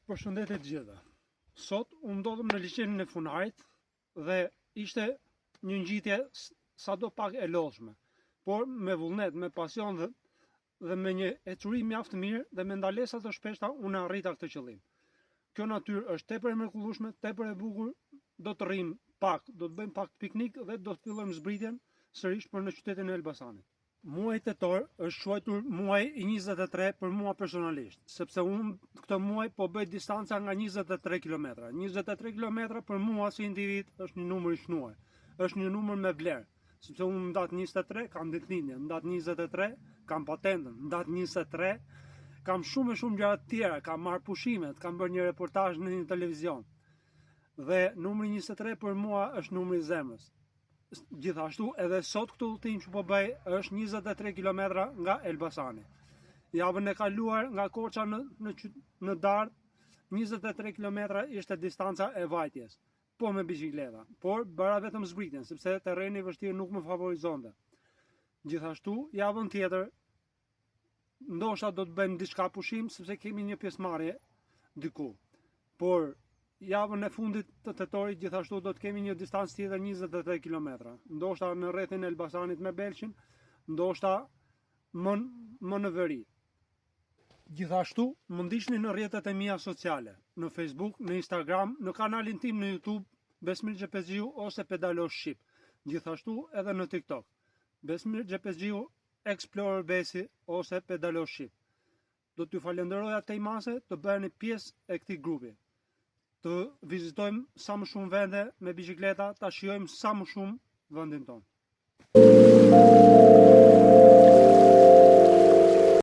Përshëndetje të gjitha. Sot u ndodhëm në liçenin e Funarit dhe ishte një ngjitje sado pak e lodhshme, por me vullnet, me pasion dhe me një ecuri mjaft të mirë dhe me ndalesa të shpeshta unë arrita këtë qëllim. Kjo natyrë është tepër e mrekullueshme, tepër e bukur, do të rrim pak, do të bëjmë pak piknik dhe do të fillojmë zbritjen sërish për në qytetin e Elbasanit. Muaji tetor është quajtur muaji i 23 për mua personalisht, sepse unë këtë muaj po bëj distanca nga 23 km. 23 km për mua si individ është një numër i shnuar, është një numër me vlerë, sepse unë në datë 23 kam ditëlindjen, në datë 23 kam patentën, në datë 23 kam shumë e shumë gjëra të tjera, kam marrë pushimet, kam bërë një reportazh në një televizion. Dhe numri 23 për mua është numri i zemrës. Gjithashtu edhe sot këtë udhëtim që po bëj është 23 km nga Elbasani. Javën e kaluar nga Korça në Dardë, 23 km ishte distanca e vajtjes, po me biçikleta, por bëra vetëm zbritjen, sepse terreni i vështirë nuk më favorizonte. Gjithashtu, javën tjetër, ndoshta do të bëjmë diçka pushim, sepse kemi një pjesëmarrje diku. Por javën e fundit të tetorit gjithashtu do të kemi një distancë tjetër 23 km. Ndoshta në rrethin e Elbasanit me Belqin, ndoshta më në veri. Gjithashtu më ndiqni në rrjetet e mia sociale, në Facebook, në Instagram, në kanalin tim në YouTube, Besmir Xhepezgjiu ose Pedalosh Shqip. Gjithashtu edhe në TikTok, Besmir Xhepezgjiu Explorer Besi ose Pedalosh Shqip. Do t'ju falenderoja tej mase të bëheni pjesë e këtij grupi. Të vizitojmë sa më shumë vende me biçikleta, ta shijojmë sa më shumë vendin tonë.